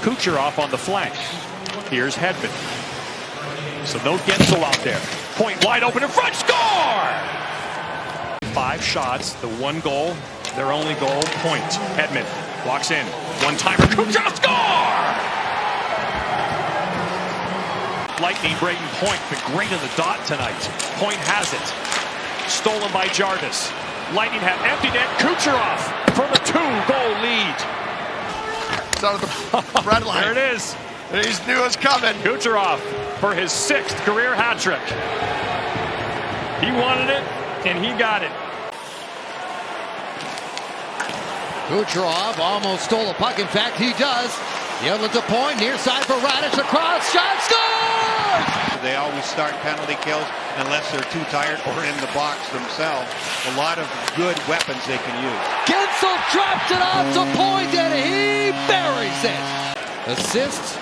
Kucherov on the flank. Here's Hedman. So no Guentzel out there. Point wide open in front. Score! 5 shots. The 1 goal. Their only goal. Point. Hedman walks in. One-timer. Kucherov score! Lightning Braden Point. Been great in the dot tonight. Point has it. Stolen by Jarvis. Lightning have empty net. Kucherov for the 2-goal lead. It's out of the red line. There it is. He knew it was coming. Kucherov for his 6th career hat trick. He wanted it, and he got it. Kucherov almost stole a puck. In fact, he does. The outlet to Point, near side for Raddysh, across, shot, scores! They always start penalty kills unless they're too tired or in the box themselves. A lot of good weapons they can use. Guentzel drops it off to Point, and he buries it. Assist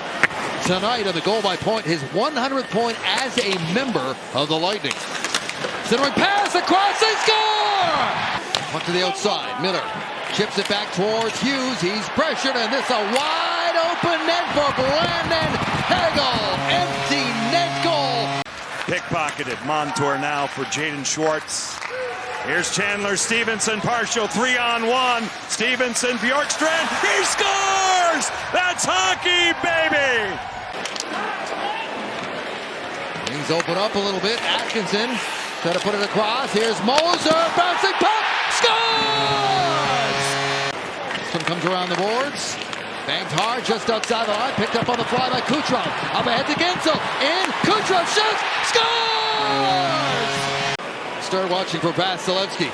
tonight on the goal by Point, his 100th point as a member of the Lightning. Centering pass across, they score! Puck to the outside, Miller chips it back towards Hughes. He's pressured, and this a wide open net for Brandon Hagel. Empty net goal. Pickpocketed. Montour now for Jaden Schwartz. Here's Chandler Stevenson, partial 3-on-1. Stevenson, Bjorkstrand, he scores! That's hockey, baby! Things open up a little bit. Atkinson trying to put it across. Here's Moser, bouncing puck, scores! This one comes around the boards. Banked hard just outside the line. Picked up on the fly by Kucherov. Up ahead to Guentzel. In. Kucherov shoots. Scores! Start watching for Vasilevsky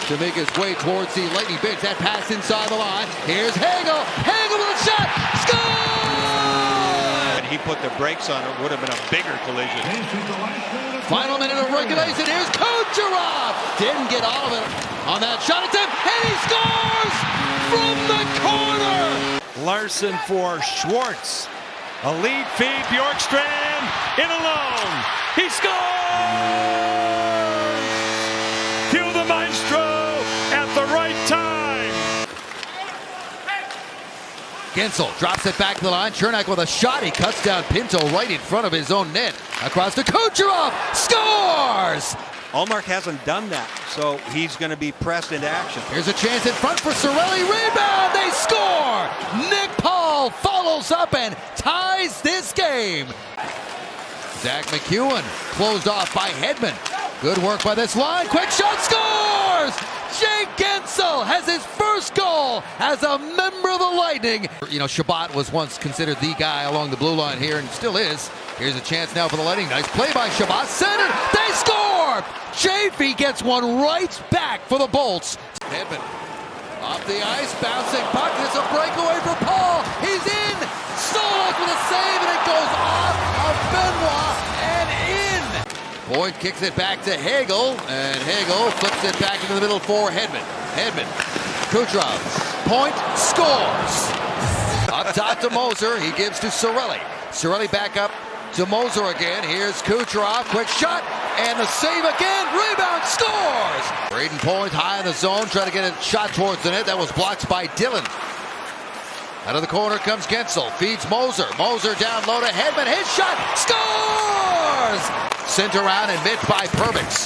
to make his way towards the Lightning bench. That pass inside the line. Here's Hagel. Hagel with a shot. Score! And he put the brakes on it. Would have been a bigger collision. Final minute of regulation. Here's Kucherov. Didn't get all of it on that shot attempt. And he scores from the corner. Larson for Schwartz. A lead feed, Bjorkstrand in alone. He scores! Cue the maestro at the right time. Guentzel drops it back to the line. Chernak with a shot. He cuts down Pinto right in front of his own net. Across to Kucherov. Scores! Ullmark hasn't done that, so he's going to be pressed into action. Here's a chance in front for Cirelli. Rebound. They score. Nick Paul follows up and ties this game. Zach McEwen closed off by Hedman. Good work by this line. Quick shot, scores! Jake Guentzel has his first goal as a member of the Lightning. You know, Shabbat was once considered the guy along the blue line here and still is. Here's a chance now for the Lightning. Nice play by Shabbat. Centered. They score! Chafee gets one right back for the Bolts. Hedman off the ice, bouncing puck. There's a breakaway for Paul. He's in. Stolos with a save, and it goes off of Benoit and in. Boyd kicks it back to Hagel, and Hagel flips it back into the middle for Hedman. Hedman, Kucherov, Point scores. Up top to Moser, he gives to Cirelli. Cirelli back up to Moser again. Here's Kucherov, quick shot, and the save again. Rebound, scores. Braden Point high in the zone, trying to get a shot towards the net. That was blocked by Dillon. Out of the corner comes Guentzel, feeds Moser. Moser down low to Hedman, his shot, scores! Sent around and missed by Perbix.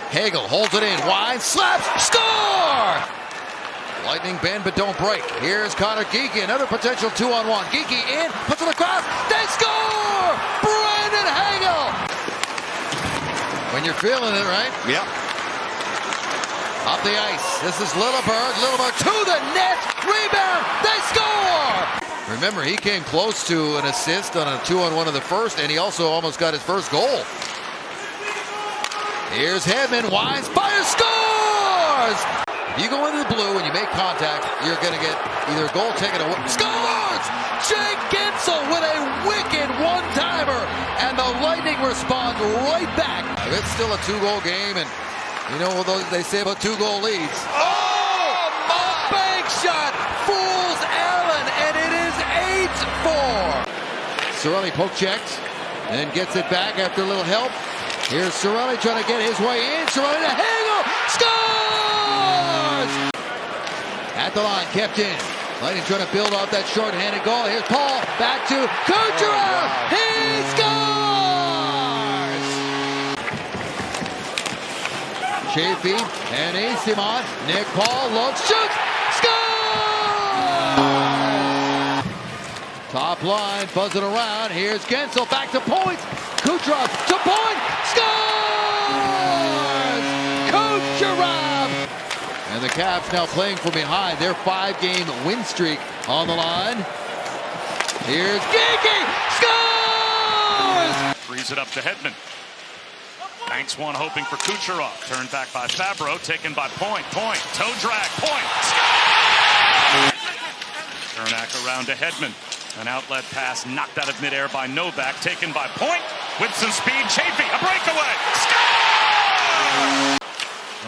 Hagel holds it in, wide, slaps, score! Lightning bend but don't break. Here's Connor Geekie, another potential 2-on-1. Geekie in, puts it across, they score! Brandon Hagel! When you're feeling it, right? Yep. Up the ice, this is Lilleberg. Lilleberg to the net, rebound, they score! Remember, he came close to an assist on a 2-on-1 in the first, and he also almost got his first goal. Here's Hedman, winds, fires, scores! If you go into the blue and you make contact, you're going to get either a goal taken away. Scores! Jake Guentzel with a wicked one-timer, and the Lightning respond right back. It's still a 2-goal game, and you know what they say about 2-goal leads. Oh! A bank shot fools Allen, and it is 8-4. Cirelli poke checks and gets it back after a little help. Here's Cirelli trying to get his way in. Cirelli to Hagel. Scores! At the line, kept in. Lightning trying to build off that short-handed goal. Here's Paul, back to Kucherov. He scores! Chafee and Eyssimont. Nick Paul looks, shoots, scores! Top line, buzzing around. Here's Guentzel, back to point. Kucherov to point, scores! Kucherov! And the Caps now playing from behind. Their 5-game win streak on the line. Here's Geekie, scores! Frees it up to Hedman. Banks one, hoping for Kucherov. Turned back by Fabro, taken by Point. Point, toe drag, Point. Cernak around to Hedman. An outlet pass knocked out of midair by Novak, taken by Point. With some speed, Chafee, a breakaway. Score!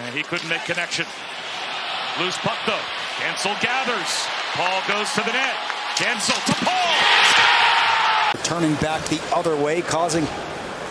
And he couldn't make connection. Loose puck though. Guentzel gathers. Paul goes to the net. Guentzel to Paul. Turning back the other way, causing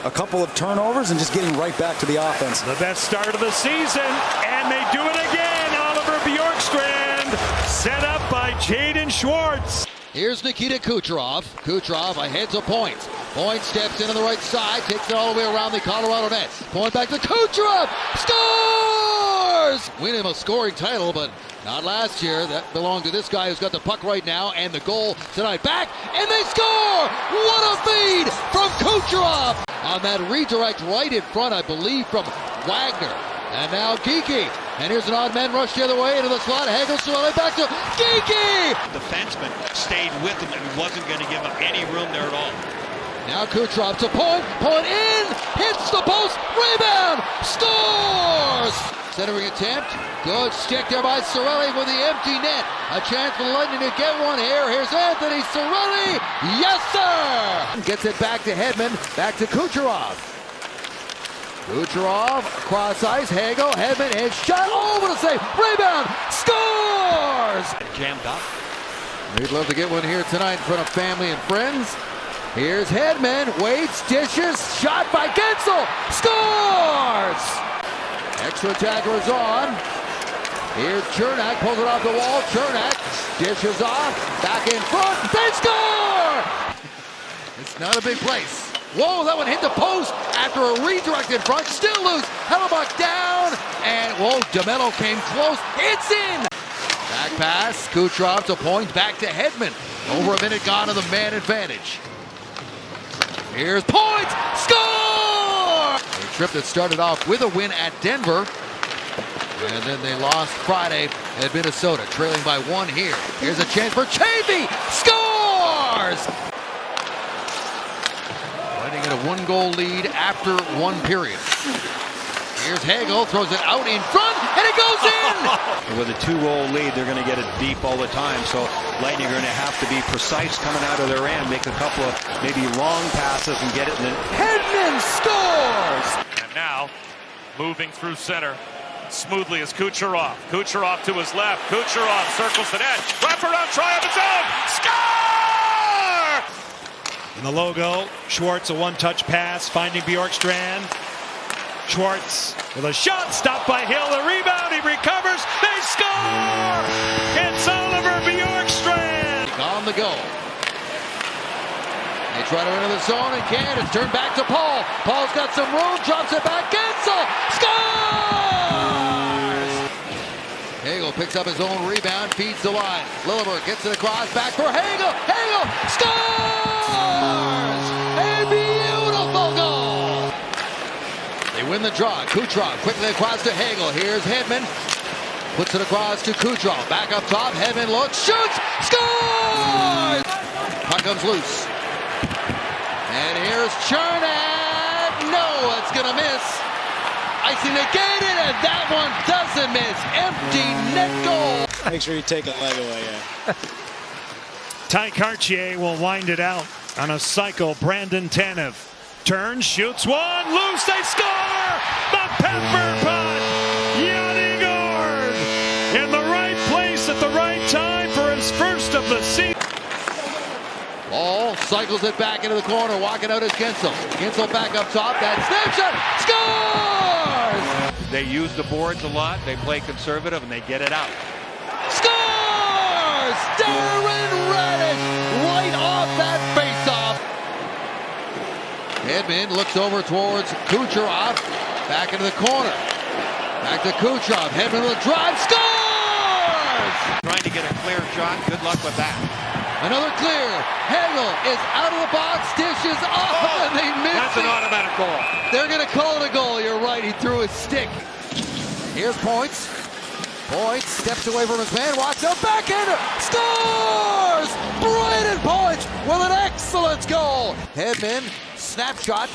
a couple of turnovers and just getting right back to the offense. The best start of the season, and they do it again. Oliver Bjorkstrand, set up by Jaden Schwartz. Here's Nikita Kucherov. Kucherov ahead to Point. Point steps in on the right side, takes it all the way around the Colorado net. Point back to Kucherov. Scores! Win him a scoring title, but not last year. That belonged to this guy who's got the puck right now, and the goal tonight. Back, and they score! What a feed from Kucherov! On that redirect right in front, I believe, from Wagner. And now Geekie. And here's an odd man rush the other way into the slot. Hagel, Cirelli back to Geekie! Defenseman stayed with him and wasn't going to give up any room there at all. Now Kucherov to Point. Point in, hits the post, rebound, scores! Centering attempt, good stick there by Cirelli with the empty net. A chance for the Lightning to get one here. Here's Anthony Cirelli, yes sir! Gets it back to Hedman, back to Kucherov. Kucherov, cross ice, Hagel, Hedman, his shot, over the save, rebound, scores! Jammed up. We'd love to get one here tonight in front of family and friends. Here's Hedman, waits, dishes, shot by Guentzel, scores! Extra attacker is on. Here's Cernak, pulls it off the wall, Cernak dishes off, back in front, they score! It's not a big place. Whoa, that one hit the post after a redirect in front, still loose, Hellebuck down, and whoa, DeMello came close, it's in! Back pass, Kucherov to Point, back to Hedman. Over a minute gone to the man advantage. Here's Point, score! A trip that started off with a win at Denver, and then they lost Friday at Minnesota, trailing by one here. Here's a chance for Chafee, scores! Fighting at a one-goal lead after one period. Here's Hagel, throws it out in front, and it goes in! With a 2-goal lead, they're going to get it deep all the time, so Lightning are going to have to be precise coming out of their end, make a couple of maybe long passes and get it in. Hedman scores! And now, moving through center, smoothly as Kucherov. Kucherov to his left. Kucherov circles the net. Wraparound try of his own. Score! In the logo, Schwartz, a one-touch pass, finding Bjorkstrand. Schwartz with a shot, stopped by Hill, the rebound, he recovers, they score! It's Oliver Bjorkstrand! On the go. They try to enter the zone and can't. It's turned back to Paul. Paul's got some room, drops it back. Guentzel scores! Hagel picks up his own rebound, feeds the line. Lilleberg gets it across, back for Hagel. Hagel scores! A beautiful goal! They win the draw. Kucherov quickly across to Hagel. Here's Hedman. Puts it across to Kucherov. Back up top. Hedman looks, shoots, scores! Puck comes loose. And here's Cernak. No, it's going to miss. Icing negated, and that one doesn't miss. Empty net goal. Make sure you take a leg away, yeah. Ty Cartier will wind it out on a cycle. Brandon Tanev turns, shoots one, loose, they score! The Pepper Pot! Yanni Gourde in the right place at the right time for his first of the season. Ball cycles it back into the corner. Walking out is Guentzel. Guentzel back up top. That snapshot scores! They use the boards a lot. They play conservative and they get it out. Scores! Hedman looks over towards Kucherov. Back into the corner. Back to Kucherov. Hedman with a drive. Scores! Trying to get a clear shot. Good luck with that. Another clear. Hagel is out of the box. Dishes off, and they miss That's an automatic goal. They're going to call it a goal. You're right. He threw his stick. Here's Points. Points steps away from his man. Walks up. Backhander. Scores! Brayden Points with an excellent goal. Hedman. Snapshot.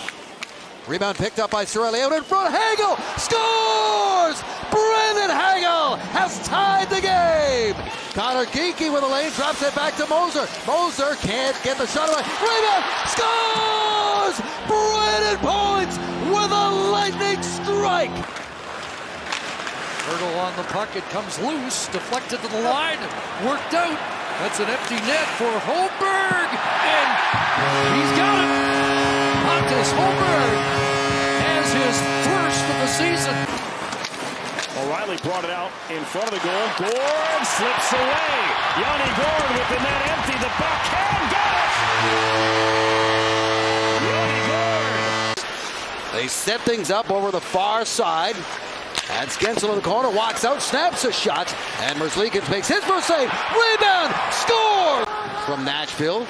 Rebound picked up by Cirelli. Out in front. Hagel scores! Brandon Hagel has tied the game. Connor Geekie with a lane. Drops it back to Moser. Moser can't get the shot away. Rebound. Scores! Brandon Points with a lightning strike. Hurdle on the puck. It comes loose. Deflected to the line. Worked out. That's an empty net for Holmberg. And he's got it. Pontus Holmberg has his first of the season. O'Reilly brought it out in front of the goal. Gord slips away. Yanni Gord with the net empty. The backhand got it. Yanni Gord. They set things up over the far side. And Gensel in the corner, walks out, snaps a shot, and Merzlikins makes his first save. Rebound, score! From Nashville.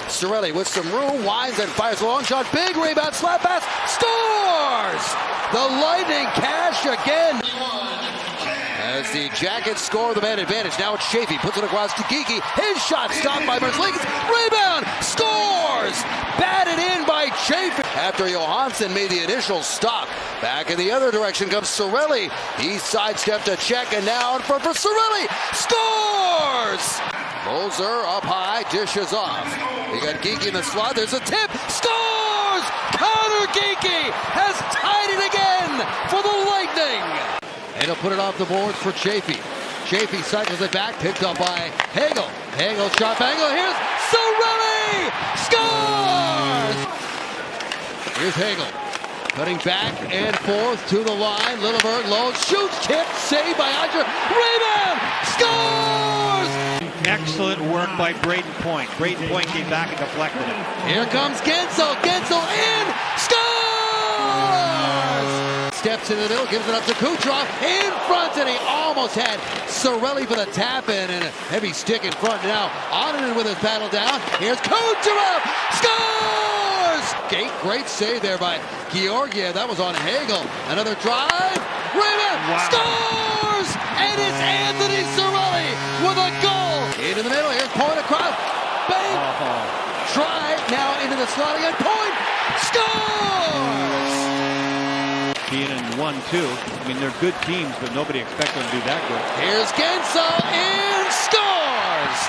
Cirelli with some room, winds and fires a long shot. Big rebound, slap pass, scores! The Lightning cash again. As the Jackets score the man advantage. Now it's Chaffee, puts it across to Geekie. His shot stopped by Merzlikins. Rebound, scores! Batted in by Chaffee. After Johansson made the initial stop. Back in the other direction comes Cirelli. He sidestepped a check, and now in front for Cirelli. Scores! Moser up high, dishes off. You got Geekie in the slot. There's a tip. Scores! Connor Geekie has tied it again for the Lightning. And he'll put it off the boards for Chaffee. Chaffee cycles it back, picked up by Hagel. Hagel shot angle. Here's Cirelli! Scores! Here's Hagel. Cutting back and forth to the line. Lilleberg low, shoots, tipped, saved by Eicher. Rebound! Scores! Excellent work by Brayden Point. Brayden Point came back and deflected it. Here comes Gensel. Gensel in! Scores! Steps in the middle, gives it up to Kucherov. In front, and he almost had Cirelli for the tap in, and a heavy stick in front now. Onanen with his paddle down. Here's Kucherov! Scores! Great save there by Georgiev. That was on Hagel. Another drive. Rebound. Wow. Scores! And it's Anthony Cirelli with a goal. Into the middle. Here's Point across. Bang. Try now into the slot again. Point. Scores! Being in 1-2. I mean, they're good teams, but nobody expects them to do that good. Here's Gensel and scores!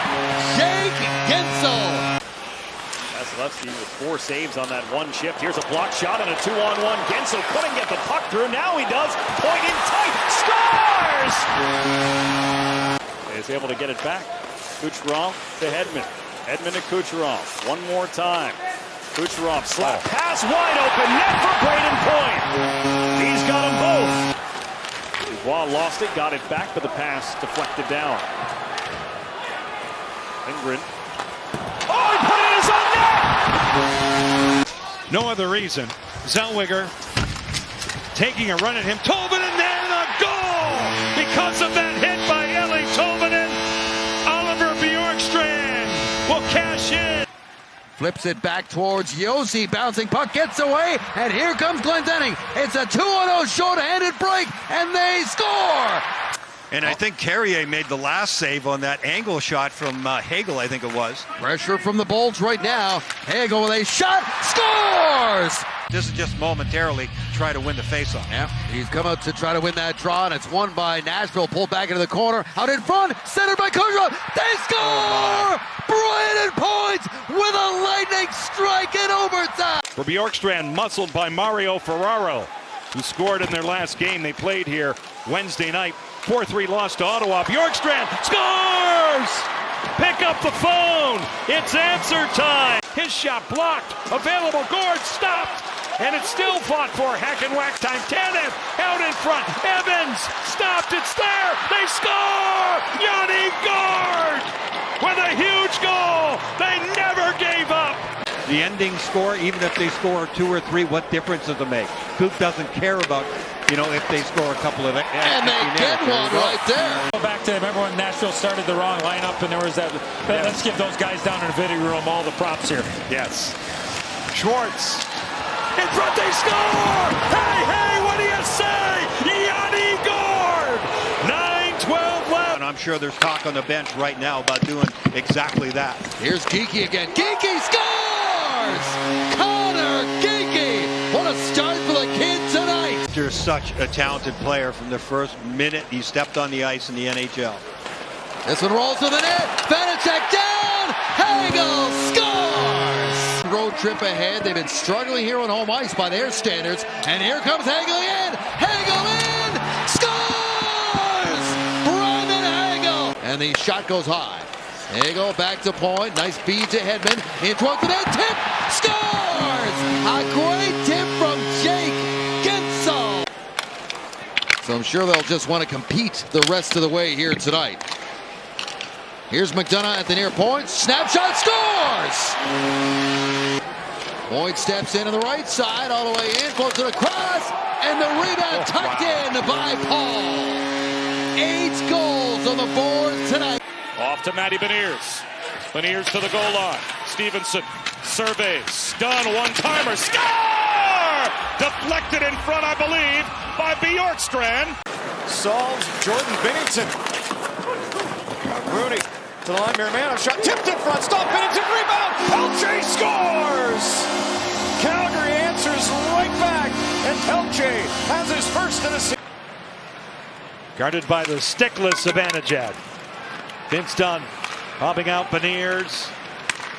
Jake Gensel. Vasilevsky with 4 saves on that one shift. Here's a block shot and a 2-on-1. Gensel couldn't get the puck through. Now he does. Point in tight. Scores! Is able to get it back. Kucherov to Hedman. Hedman to Kucherov. One more time. Kucherov slap pass wide open. Net for Brayden Point. He's got them both. Dubois lost it. Got it back, but the pass deflected down. Lindgren. Oh, he put it in his own net! No other reason. Zellweger taking a run at him. Tolvanen there, the goal! Because of that hit by Eeli Tolvanen, Oliver Bjorkstrand will cash in. Flips it back towards Josi. Bouncing puck gets away, and here comes Glendening. It's a 2-on-0 short-handed break, and they score! And I think Carrier made the last save on that angle shot from Hagel, I think it was. Pressure from the Bolts right now. Hagel with a shot. Scores! This is just momentarily try to win the faceoff. Yeah, he's come out to try to win that draw, and it's won by Nashville. Pulled back into the corner. Out in front. Centered by Kucherov. They score! Brayden Points with a lightning strike in overtime. For Bjorkstrand, muscled by Mario Ferraro, who scored in their last game they played here Wednesday night. 4-3 loss to Ottawa. Bjorkstrand scores! Pick up the phone. It's answer time. His shot blocked. Available. Gord stopped. And it's still fought for. Hack and whack time. Tanev out in front. Evans stopped. It's there. They score! Yanni Gord with a huge goal. They never gave up. The the ending score, even if they score 2 or 3, what difference does it make? Coop doesn't care about, if they score a couple of. And they get one right there. Go back to, remember when Nashville started the wrong lineup and there was that. Let's give those guys down in the video room all the props here. Yes. Schwartz. In front, they score! Hey, what do you say? Yanni Gourde! 9-12 left. And I'm sure there's talk on the bench right now about doing exactly that. Here's Geekie again. Geekie scores! Connor Geekie! What a start for the kid tonight! You're such a talented player from the first minute he stepped on the ice in the NHL. This one rolls to the net. Vanacek down! Hagel scores! Road trip ahead. They've been struggling here on home ice by their standards. And here comes Hagel in! Hagel in! Scores! Brendan Hagel! And the shot goes high. Hagel back to point. Nice feed to Hedman. In towards the net. Tip! Scores! A great tip from Jake Gensel. So I'm sure they'll just want to compete the rest of the way here tonight. Here's McDonough at the near point. Snapshot, scores! Point steps in on the right side, all the way in, close to the cross, and the rebound tucked in by Paul. 8 goals on the board tonight. Off to Matty Beniers. Beniers to the goal line. Stevenson surveys. Done, one-timer. Score! Deflected in front, I believe, by Bjorkstrand. Solves Jordan Binnington. Rooney to the line, Miramano shot tipped in front, stop Binnington, rebound, Pelche scores! Calgary answers right back, and Pelche has his first of the season. Guarded by the stickless Zibanejad. Vince Dunn popping out Beniers.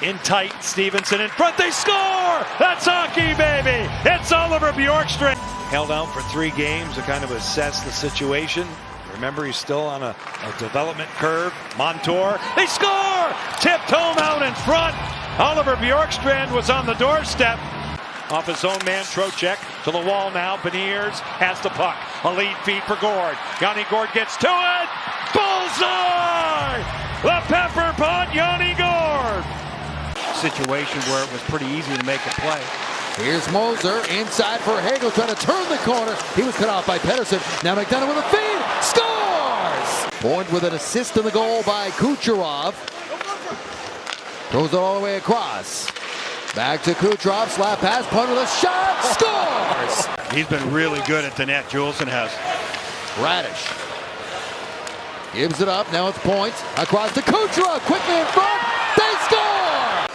In tight, Stevenson in front, they score! That's hockey, baby! It's Oliver Bjorkstrand. Held out for 3 games to kind of assess the situation. Remember, he's still on a development curve. Montour, they score! Tipped home out in front. Oliver Bjorkstrand was on the doorstep. Off his own man, Trocheck to the wall now. Beniers has the puck. A lead feed for Gourde. Yanni Gourde gets to it. Bullseye! The Pepper Pot, Yanni Gourde. Situation where it was pretty easy to make a play. Here's Moser inside for Hagel, trying to turn the corner. He was cut off by Pettersson. Now McDonough with a feed. Scores! Point with an assist in the goal by Kucherov. Throws it all the way across. Back to Kucherov. Slap pass. Point with a shot. Scores! He's been really good at the net, Juleson has. Radish gives it up. Now it's points. Across to Kucherov. Quickly in front. They score!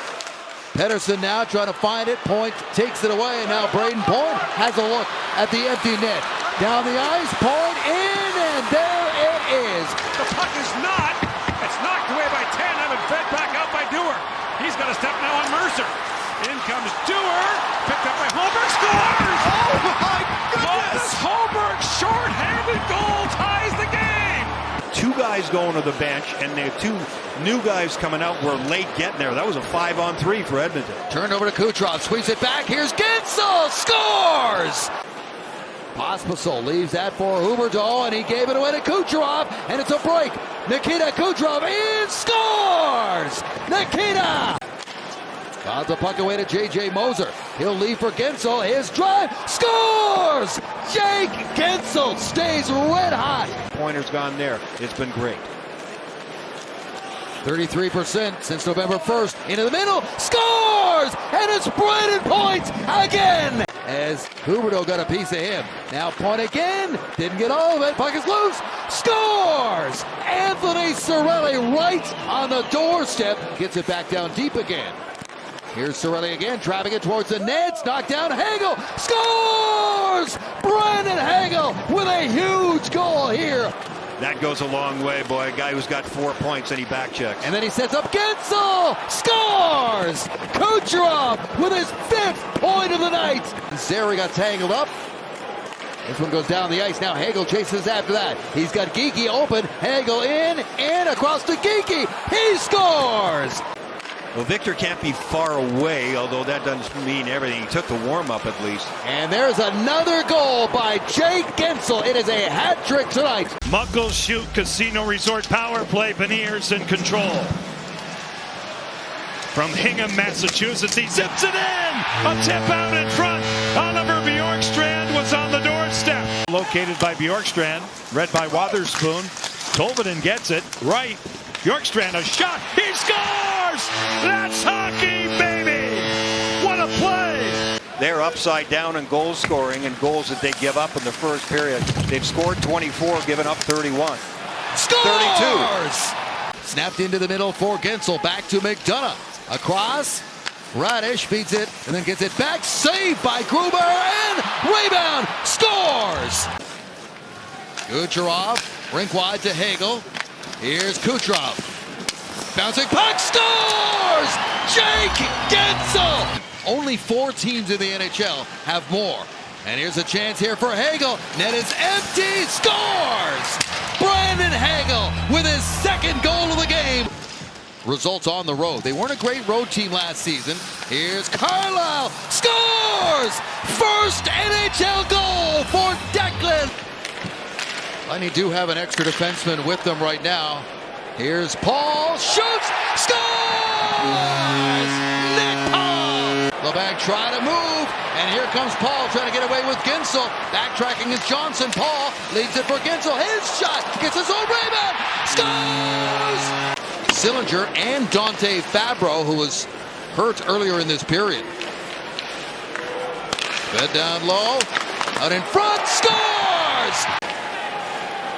Pettersson now trying to find it. Point takes it away, and now Braden Point has a look at the empty net. Down the ice, Point in, and there it is. The puck is not. It's knocked away by Tanev and fed back out by Dewar. He's got a step now on Mercer. In comes Dewar, picked up by Holmberg, scores! Oh my goodness! Holmberg, short-handed goal ties the game. 2 guys going to the bench, and the 2 new guys coming out were late getting there. That was a 5-on-3 for Edmonton. Turned over to Kucherov, sweeps it back. Here's Gensel, scores! Pospisil leaves that for Huberdeau, and he gave it away to Kucherov, and it's a break. Nikita Kucherov in, scores! Nikita! Got the puck away to J.J. Moser. He'll leave for Gensel. His drive, scores! Jake Gensel stays red hot. Pointer's gone there. It's been great. 33% since November 1st. Into the middle, scores! And it's Braden Point again! As Huberdeau got a piece of him. Now Point again, didn't get all of it. Puck is loose, scores! Anthony Cirelli right on the doorstep. Gets it back down deep again. Here's Cirelli again, driving it towards the nets. Knocked down, Hagel scores! Brandon Hagel with a huge goal here. That goes a long way, boy. A guy who's got 4 points and he back checks. And then he sets up Gensel, scores! Kucherov with his 5th point of the night. Zary got tangled up. This one goes down the ice. Now Hagel chases after that. He's got Geekie open. Hagel in, and across to Geekie. He scores! Well, Victor can't be far away, although that doesn't mean everything. He took the warm-up at least. And there's another goal by Jake Gensel. It is a hat trick tonight. Muckleshoot Casino Resort power play. Beniers in control. from Hingham, Massachusetts. He zips it in. A tip out in front. Oliver Bjorkstrand was on the doorstep. Located by Bjorkstrand, read by Wotherspoon. Tolvanen gets it right. Bjorkstrand, a shot. He scores! That's hockey, baby! What a play! They're upside down in goal scoring and goals that they give up in the first period. They've scored 24, given up 31. Scores! 32. Snapped into the middle for Gensel. Back to McDonough. Across. Radish feeds it and then gets it back. Saved by Gruber and rebound. Scores! Kucherov. Rink wide to Hagel. Here's Kucherov. Bouncing puck. Scores! Jake Gensel! Only 4 teams in the NHL have more. And here's a chance here for Hagel. Net is empty. Scores! Brandon Hagel with his second goal of the game. Results on the road. They weren't a great road team last season. Here's Carlisle. Scores! First NHL goal for Declan. Lightning do have an extra defenseman with them right now. Here's Paul. Shoots! Scores! Nick Paul! LeBanc try to move, and here comes Paul trying to get away with Gensel. Backtracking is Johnson. Paul leads it for Gensel. His shot gets his own rebound. Scores! Sillinger and Dante Fabro, who was hurt earlier in this period. Fed down low, out in front, scores!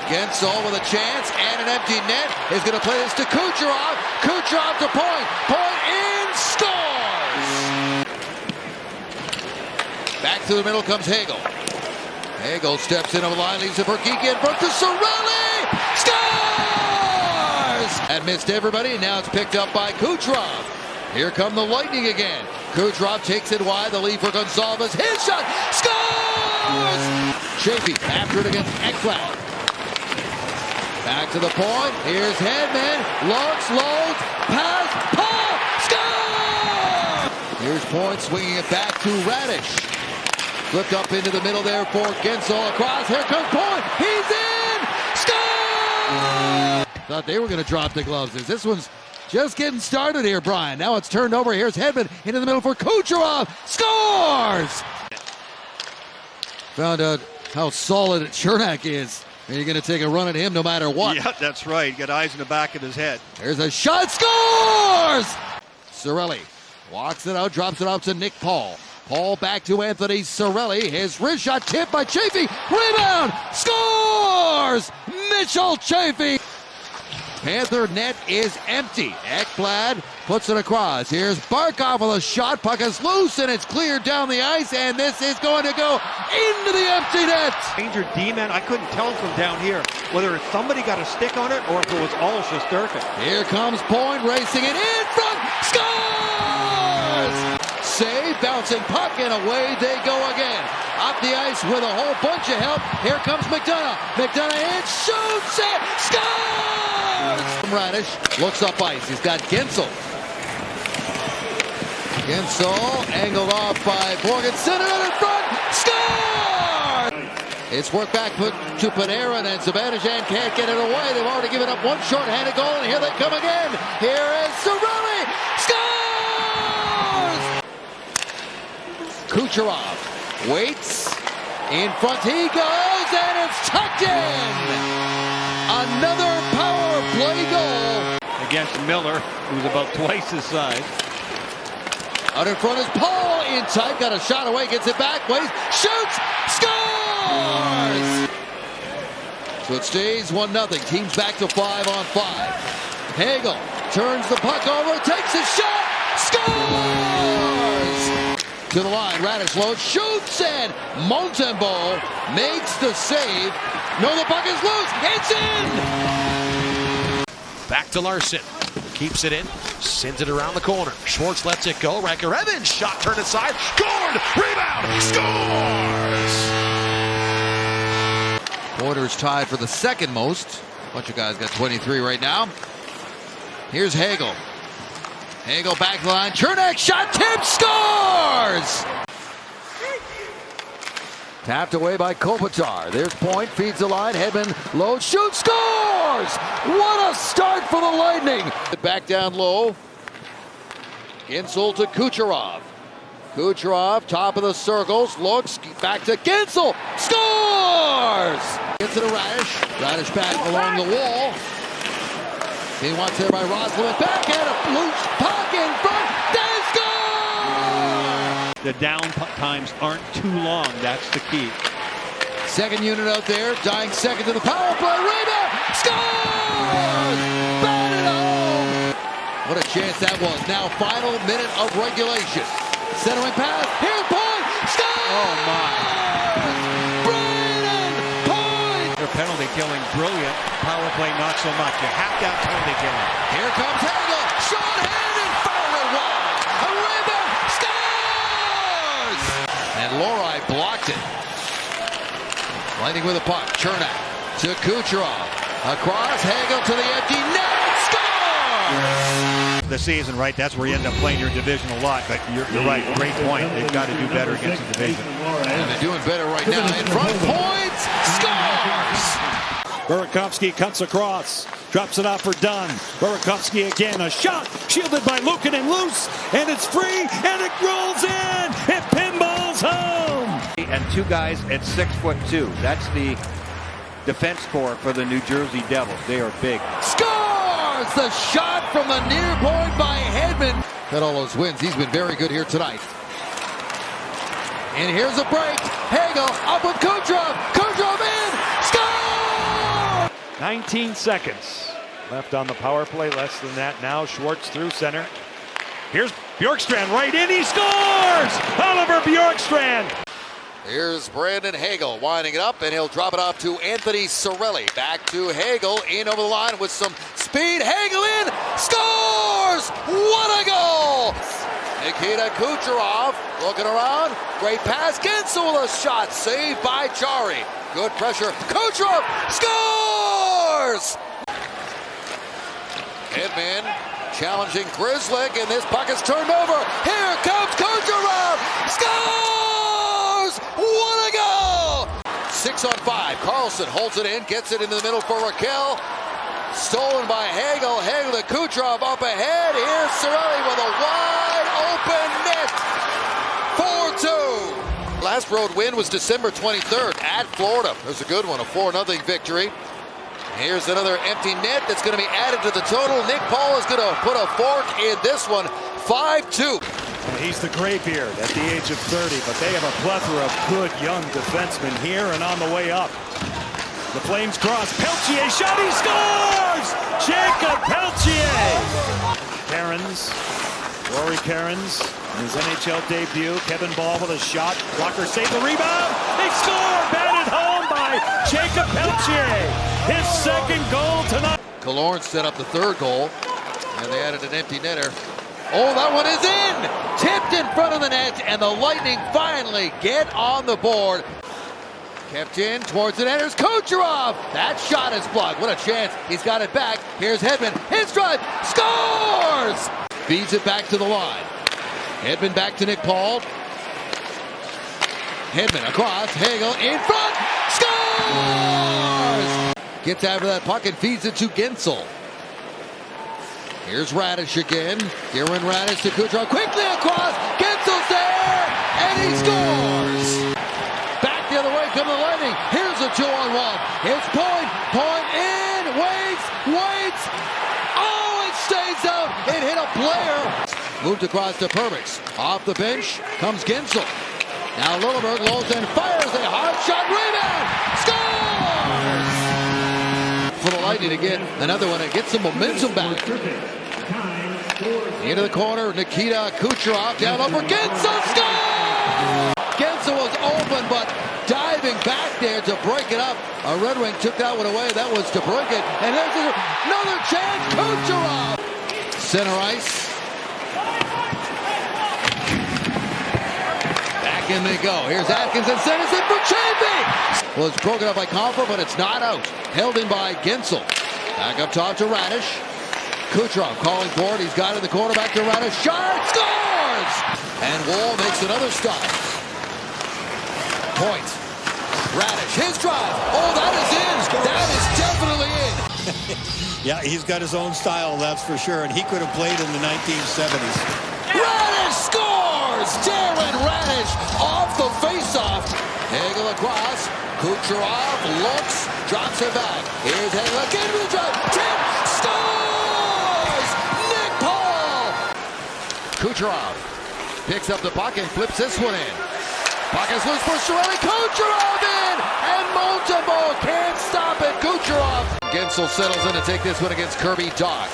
Gensel with a chance and an empty net is going to play this to Kucherov. Kucherov to point. Point in, scores! Back to the middle comes Hagel. Hagel steps into the line, leaves it for Geeky in front to Cirelli. Scores! That missed everybody, and now it's picked up by Kucherov. Here come the Lightning again. Kucherov takes it wide, the lead for Gonzalez. His shot, scores! Chaffee after it against Ekblad. Back to the point. Here's Hedman. Looks, loads, pass, Paul, score! Here's Point swinging it back to Radish. Flipped up into the middle there for Gensel. Across. Here comes Point. He's in. Score! Thought they were going to drop the gloves. This one's just getting started here, Brian. Now it's turned over. Here's Hedman into the middle for Kucherov. Scores! Found out how solid Chernak is. You're going to take a run at him no matter what. Yeah, that's right. Got eyes in the back of his head. There's a shot. Scores! Cirelli walks it out, drops it out to Nick Paul. Paul back to Anthony Cirelli. His wrist shot tipped by Chaffee. Rebound! Scores! Mitchell Chaffee. Panther net is empty. Ekblad puts it across. Here's Barkov with a shot. Puck is loose and it's cleared down the ice, and this is going to go into the empty net. Danger D-man, I couldn't tell from down here whether somebody got a stick on it or if it was all Shesterkin. Here comes Point racing it in front. Scores! Save, bouncing puck, and away they go again. Up the ice with a whole bunch of help. Here comes McDonough. McDonough hits, shoots it, scores! Radish looks up ice. He's got Gensel. Gensel angled off by Borgensen in front. Score! It's worked back to Panarin, and Zibanejad can't get it away. They've already given up one shorthanded goal, and here they come again. Here is Cirelli. Scores! Kucherov waits. In front he goes, and it's tucked in. Another power play goal. Against Miller, who's about twice his size. Out in front is Paul, in tight, got a shot away, gets it back, waits, shoots, scores! So it stays 1-0. Teams back to 5-on-5. Hagel turns the puck over, takes a shot, scores! To the line, Radish loads, shoots, and Montembeault makes the save. No, the puck is loose, it's in! Back to Larson. Keeps it in, sends it around the corner. Schwartz lets it go. Ranker Evans, shot turned aside. Scored! Rebound! Scores! Oilers tied for the second most. A bunch of guys got 23 right now. Here's Hagel. Hagel back line. Chernak shot tip, scores! Tapped away by Kopitar. There's Point, feeds the line. Hedman low, shoots, scores! What a start for the Lightning! Back down low. Guentzel to Kucherov. Kucherov, top of the circles, looks back to Guentzel, scores! Gets it to Radish. Radish back along the wall. He wants there by Roslovic, back at a loose puck in front. They score! The down times aren't too long. That's the key. Second unit out there, dying second to the power play. Rebound, scores! Batted home. What a chance that was. Now final minute of regulation. Centering pass, here's Point, scores! Oh my! Brayden Point! Their penalty killing, brilliant. Power play, not so much. You have to have penalty killing. Here comes Hagel, short-handed, fired wide. A rebound, scores! And Lori blocked it. Lightning with a puck, Chernak to Kucherov. Across, Hagel to the empty net, scores! The season, right? That's where you end up playing your division a lot. But you're right. Great point. They've got to do better against the division. And they're doing better right now. In front, Points, scores! Burakovsky cuts across, drops it off for Dunn. Burakovsky again, a shot, shielded by Luukkonen, loose, and it's free, and it rolls in. It pinballs home. And two guys at 6'2". That's the defense core for the New Jersey Devils. They are big. Scores! The shot from the near point by Hedman. Got all those wins. He's been very good here tonight. And here's a break. Hagel up with Kucherov. Kucherov in. Score! 19 seconds left on the power play, less than that now. Schwartz through center. Here's Bjorkstrand right in, he scores! Oliver Bjorkstrand! Here's Brandon Hagel winding it up, and he'll drop it off to Anthony Cirelli. Back to Hagel, in over the line with some speed. Hagel in, scores! What a goal! Nikita Kucherov looking around, great pass. Guentzel with a shot, saved by Jari. Good pressure, Kucherov scores! Hedman challenging Grzelcyk, and this puck is turned over. Here comes Kucherov, scores! What a goal! 6 on 5. Carlson holds it in, gets it into the middle for Raquel. Stolen by Hagel. Hagel to Kucherov up ahead. Here's Cirelli with a wide open net. 4-2. Last road win was December 23rd at Florida. There's a good one, a 4-0 victory. Here's another empty net that's going to be added to the total. Nick Paul is going to put a fork in this one. 5-2. He's the graybeard at the age of 30, but they have a plethora of good young defensemen here and on the way up. The Flames cross. Peltier shot. He scores! Jacob Peltier! Cairns. Rory Cairns in his NHL debut. Kevin Ball with a shot. Walker saved the rebound. They score! Batted home by Jacob Peltier. His second goal tonight. Killorn set up the third goal, and they added an empty netter. Oh, that one is in! Tipped in front of the net, and the Lightning finally get on the board. Kept in towards the net. Here's Kucherov. That shot is blocked. What a chance. He's got it back. Here's Hedman. His drive. Scores! Feeds it back to the line. Hedman back to Nick Paul. Hedman across. Hagel in front. Scores! Gets after that puck and feeds it to Guentzel. Here's Radish again. Darren Radish to Kucherov. Quickly across. Guentzel's there. And he scores. Back the other way come the Lightning. Here's a 2-on-1. It's Point. Point in. Waits. Oh, it stays out. It hit a player. Moved across to Perbix. Off the bench comes Guentzel. Now Lilleberg lows and fires a hard shot. Rebound. Scores! For the Lightning to get another one and get some momentum back. Into the corner, Nikita Kucherov down over Guentzel. Score! Guentzel was open, but diving back there to break it up. A Red Wing took that one away. That was to break it. And there's another chance. Kucherov. Center ice. Back in they go. Here's Atkinson. Sends it for Chaffee. Well, it's broken up by Compher, but it's not out. Held in by Guentzel. Back up top to Radish. Kucherov calling for it. He's got it in the corner. Back to Radish. Shot. Scores! And Wall makes another stop. Point. Radish. His drive. Oh, that is in. That is definitely in. Yeah, he's got his own style, that's for sure. And he could have played in the 1970s. scores! Darren Raddysh off the faceoff. Hagel across. Kucherov looks, drops it back. Here's Hagel again with the drive. Tip, scores! Nick Paul! Kucherov picks up the puck and flips this one in. Puck is loose for Cirelli. Kucherov in! And Montembeault can't stop it. Kucherov. Gensel settles in to take this one against Kirby Dach.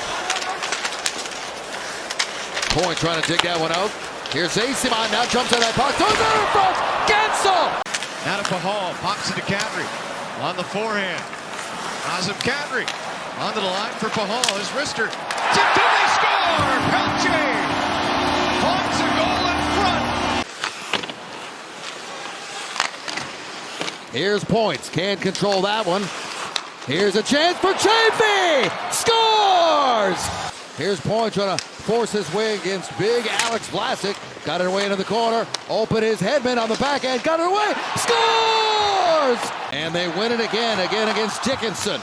Point trying to dig that one out. Here's Eyssimont, now jumps on that puck. Throws it in front. Gensel! Now to Pahal, pops it to Kadri. On the forehand. Nazem Kadri. Onto the line for Pahal. His wrister. Tipped in, they score! Pelche finds a goal in front. Here's Points. Can't control that one. Here's a chance for Chaffee! Scores! Here's Point trying to force his way against big Alex Vlasic. Got it away into the corner. Open his Hedman on the backhand. Got it away. Scores! And they win it again against Dickinson.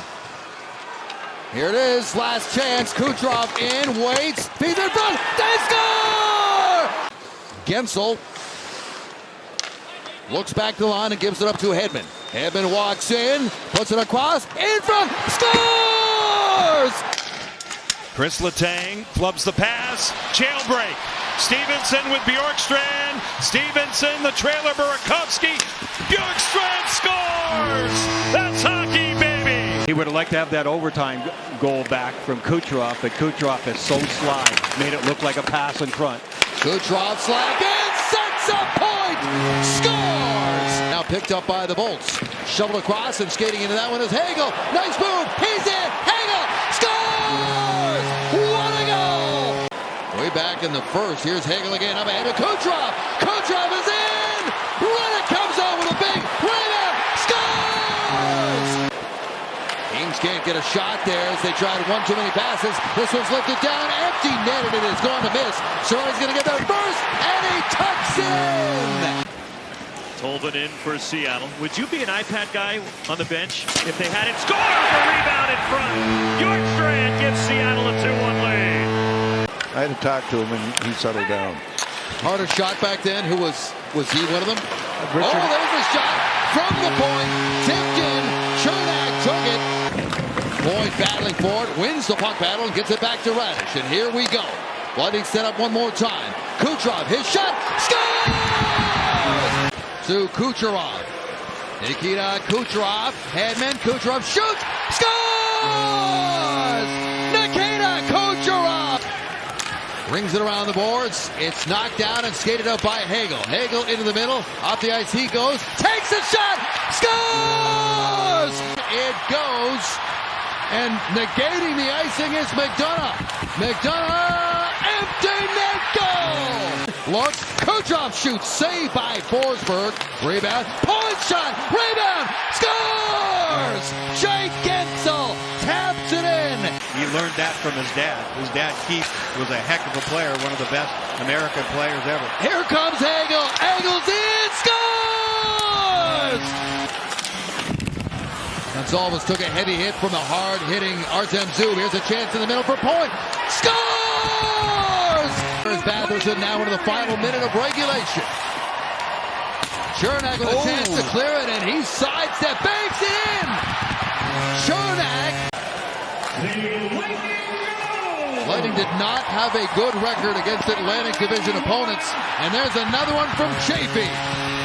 Here it is. Last chance. Kucherov in. Waits. Feeds in front. They score! Gensel looks back to the line and gives it up to Hedman. Hedman walks in. Puts it across. In front. Scores! Chris Letang flubs the pass. Jailbreak. Stevenson with Bjorkstrand. Stevenson, the trailer, Burakovsky. Bjorkstrand scores! That's hockey, baby! He would have liked to have that overtime goal back from Kucherov, but Kucherov is so sly. Made it look like a pass in front. Kucherov slide and sets a point! Scores! Now picked up by the Bolts. Shoveled across and skating into that one is Hagel. Nice move! He's in! Hagel! Scores! What a goal! Way back in the first. Here's Hagel again. Up ahead of Kucherov. Kucherov is in! Reddick comes out with a big rebound. Scores! Kings can't get a shot there as they tried one too many passes. This one's lifted down. Empty netted. It is going to miss. Cirelli's going to get there first, and he tucks in! Tolvin in for Seattle. Would you be an iPad guy on the bench if they had it? Score! A rebound in front. Bjorkstrand gives Seattle a 2-1 lead. I had to talk to him, and he settled down. Harder shot back then. Who was he one of them? Richard. Oh, there's a shot from the point. Tipped in. Chernak took it. Point battling for it. Wins the puck battle and gets it back to Raddysh. And here we go. Bloody set up one more time. Kucherov, his shot. Scores! To Kucherov. Nikita Kucherov. Hedman. Kucherov shoots. Scores! Nikita Kucherov. Brings it around the boards. It's knocked down and skated out by Hagel. Hagel into the middle. Off the ice he goes. Takes a shot. Scores! It goes. And negating the icing is McDonough. McDonough, empty net goal! Looks, Kucherov shoots, saved by Forsberg. Rebound, point shot, rebound, scores! Jake Gensel taps it in. He learned that from his dad. His dad, Keith, was a heck of a player, one of the best American players ever. Here comes Hagel. Hagel's in, scores! Gonzalez took a heavy hit from the hard-hitting Artem Zub. Here's a chance in the middle for Point. Scores! Here's Batherson now into the final minute of regulation. Chernak with a chance to clear it, and he sidestep, banks it in! Chernak. Lightning did not have a good record against Atlantic Division opponents, and there's another one from Chaffee.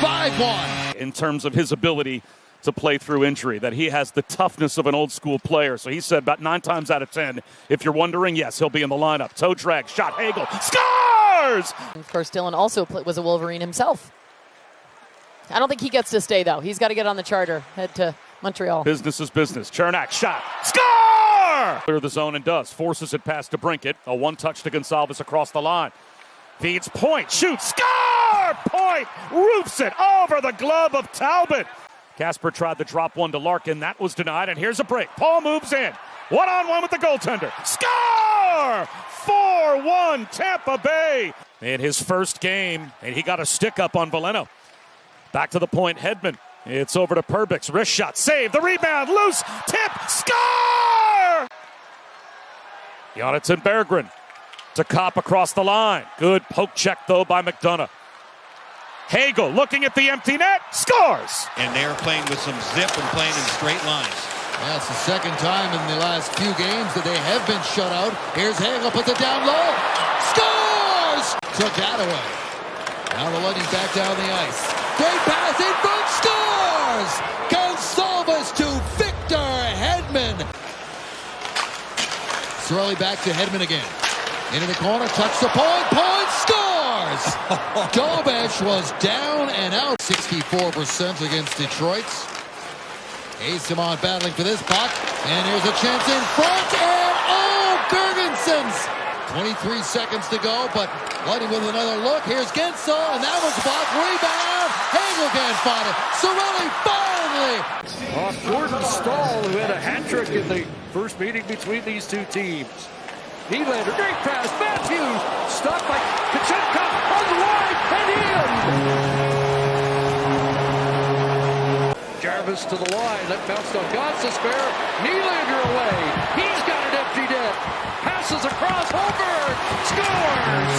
5-1. In terms of his ability to play through injury, that he has the toughness of an old school player. So he said about 9 times out of 10, if you're wondering, yes, he'll be in the lineup. Toe drag, shot, Hagel, scores! Of course, Dylan also was a Wolverine himself. I don't think he gets to stay, though. He's got to get on the charter, head to Montreal. Business is business. Chernak, shot, score! Clear the zone and does. Forces it past DeBrincat. A one-touch to Gonsalves across the line. Feeds Point, shoots, score! Point roofs it over the glove of Talbot. Casper tried to drop one to Larkin. That was denied, and here's a break. Paul moves in. One-on-one with the goaltender. Score! 4-1 Tampa Bay. In his first game, and he got a stick up on Veleno. Back to the point, Hedman. It's over to Perbix. Wrist shot, save, the rebound, loose, tip, score! Jonathan Berggren. To Kopp across the line. Good poke check, though, by McDonough. Hagel looking at the empty net. Scores! And they're playing with some zip and playing in straight lines. That's the second time in the last few games that they have been shut out. Here's Hagel, puts it down low. Scores! Took that away. Now the Lightning back down the ice. Great pass in front, scores! Gonsalves to Victor Hedman. Cirelli back to Hedman again. Into the corner, touch the point, scores! Dobesh was down and out. 64% against Detroit. Asimov battling for this puck, and here's a chance in front, and Girgensons! 23 seconds to go, but Lightning with another look. Here's Gensel, and that was blocked. Rebound. Hagel can't find it. Cirelli finally. Off Jordan Staal, who had a hat trick in the first meeting between these two teams. Nylander, great pass. Matthews stopped by Kachetkov on the line and in. Jarvis to the line. That bounced on Gostisbehere. Nylander away. He's got an empty net. Passes across. Holmberg scores.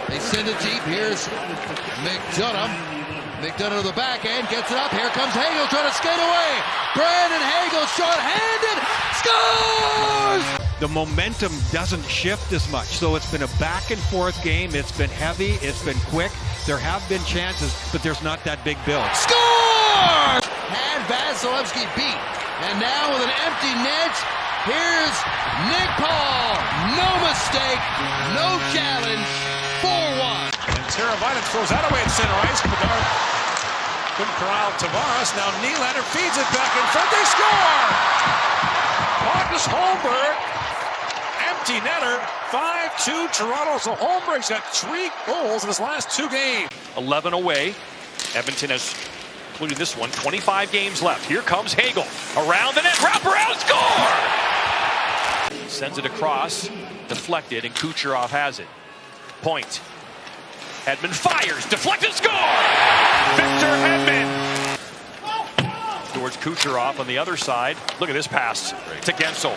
They send it deep. Here's McDonough. McDonough to the back end, gets it up. Here comes Hagel trying to skate away. Brandon Hagel short-handed, scores! The momentum doesn't shift as much, so it's been a back-and-forth game. It's been heavy, it's been quick. There have been chances, but there's not that big build. Scores! Had Vasilevsky beat, and now with an empty net, here's Nick Paul. No mistake, no challenge, 4-1. And Teravainen throws that away at center ice. Bedard couldn't corral Tavares. Now Nylander feeds it back in front. They score! Marcus Holmberg, empty netter, 5-2 Toronto. So Holmberg's got 3 goals in his last 2 games. 11 away. Edmonton has, including this one, 25 games left. Here comes Hagel. Around the net, wrap around, score! Sends it across, deflected, and Kucherov has it. Point. Hedman fires, deflected, score! Victor Hedman! Towards Kucherov on the other side. Look at this pass to Gensel.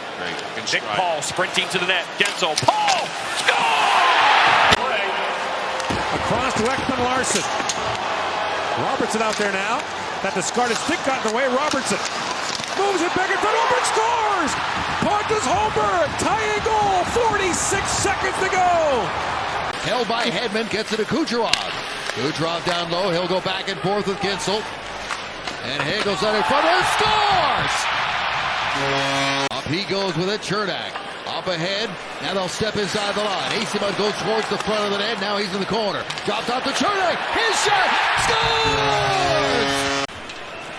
Nick Paul sprinting to the net. Gensel, Paul, score! Across to Ekman-Larsson. Robertson out there now. That discarded stick got in the way. Robertson moves it back in front. Holmberg scores! Pontus Holmberg, tying goal. 46 seconds to go. Held by Hedman, gets it to Kucherov. Kucherov down low, he'll go back and forth with Gensel. And Hagel's out in front, and scores! Up he goes with it, Chernak. Up ahead, now they'll step inside the line. Asimov goes towards the front of the net, now he's in the corner. Drops off to Chernak, his shot, scores!